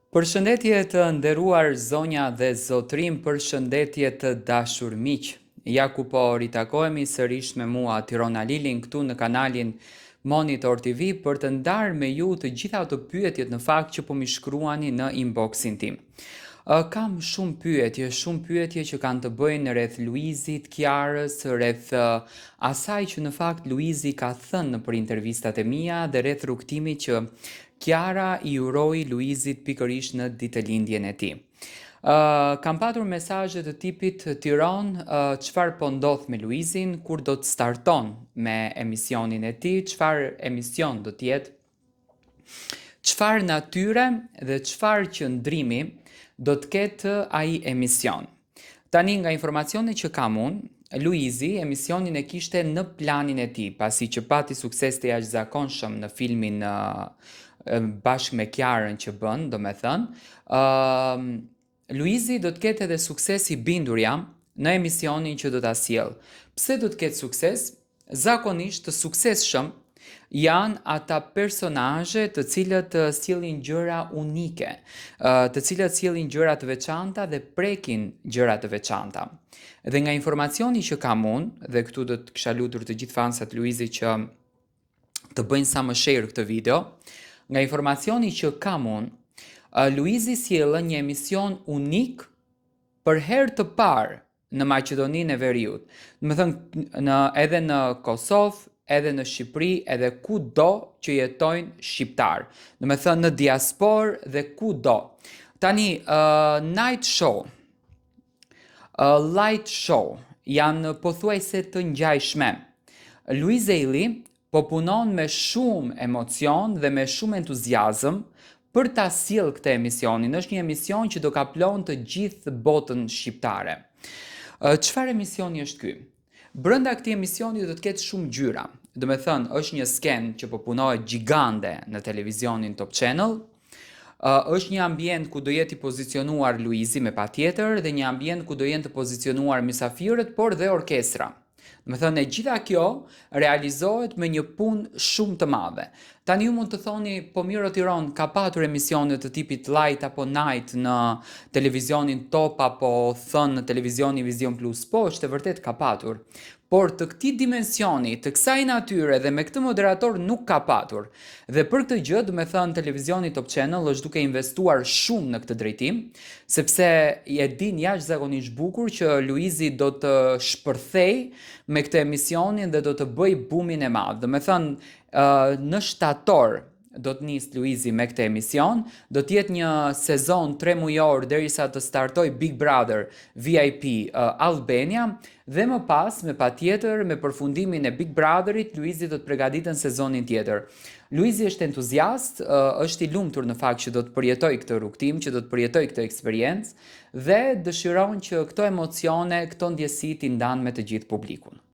Përshëndetje të nderuar zonja dhe zotrim, përshëndetje të dashur miq. Ja ku po ritakohemi sërish me mua Tirona Lilin këtu në kanalin Monitor TV për të ndarë me ju të gjitha ato pyetjet në fakt që po mi shkruani në inboxin tim. Kam shumë pyetje që kanë të bëjnë rreth Luizit, Kiarës, rreth asaj që në fakt Luizi ka thënë në për intervistat e mia dhe rreth rrugtimit që Kiara i uroi Luizit pikërisht në ditëlindjen e tij. Kam patur mesazhe të tipit Tiron, çfarë po ndodh me Luizin, kur do të starton me emisionin e tij, çfarë emision do të jetë, çfarë natyre dhe çfarë qëndrimi do të ketë ai emision. Tani nga informacioni që kam unë, Luizi emisionin e kishte në planin e tij, pasi që pati sukses të jashtëzakonshëm në filmin bashkë me Kiarën që bën, do me thënë, Luizi do të ketë edhe sukses i bindur jam në emisionin që do ta sjell. Pse do të ketë sukses? Zakonisht të suksesshëm janë ata personazhe të cilët sjellin gjëra unike, të cilët sjellin gjëra të veçanta dhe prekin gjëra të veçanta. Dhe nga informacioni që kam unë, dhe këtu do të kisha lutur të gjithë fansat Luizit që të bëjnë sa më share këtë video, nga informacioni që kam unë, Luizi sjellën një emision unik për herë të parë në Maqedoninë e Veriut. Do të thënë edhe në Kosovë, edhe në Shqipëri, edhe kudo që jetojnë shqiptar. Do të thënë në diasporë dhe kudo. Tani night show, light show janë pothuajse të ngjajshme. Luizeli po punon me shumë emocion dhe me shumë entuziazëm për ta sjellë këtë emisionin. Është një emision që do kaplon të gjithë botën shqiptare. Çfarë emisioni është ky? Brenda këtij emisioni do të ketë shumë gjyra. Do me thënë, është një sken që po punohet gjigande në televizionin Top Channel. Është një ambient ku do jeti pozicionuar Luizi me patjetër dhe një ambient ku do jenë të pozicionuar mysafirët, por dhe orkestra. Do me thënë, e gjitha kjo realizohet me një punë shumë të madhe. Tani ju mund të thoni, po mirë o Tiron, ka patur emisionet të tipit light apo night në televizionin Top apo thënë në televizionin Vision Plus. Po, është e vërtet ka patur. Por të këtij dimensioni, të kësaj natyre dhe me këtë moderator nuk ka patur. Dhe për këtë gjë, do me thënë, televizioni Top Channel është duke investuar shumë në këtë drejtim, sepse e din jashtëzakonisht bukur që Luizi do të shpërthej me këtë emisionin dhe do të bëj bumin e madh. Do me thënë, në shtator do të nis Luizi me këtë emision, do të jetë një sezon 3 mujor derisa të startoj Big Brother VIP Albania dhe më pas me patjetër me përfundimin e Big Brotherit Luizi do të përgatiten sezonin tjetër. Luizi është entuziast, është i lumtur në fakt që do të përjetoj këtë rrugtim, që do të përjetoj këtë eksperiencë dhe dëshiron që këto emocione, këto ndjesi t'i ndan me të gjithë publikun.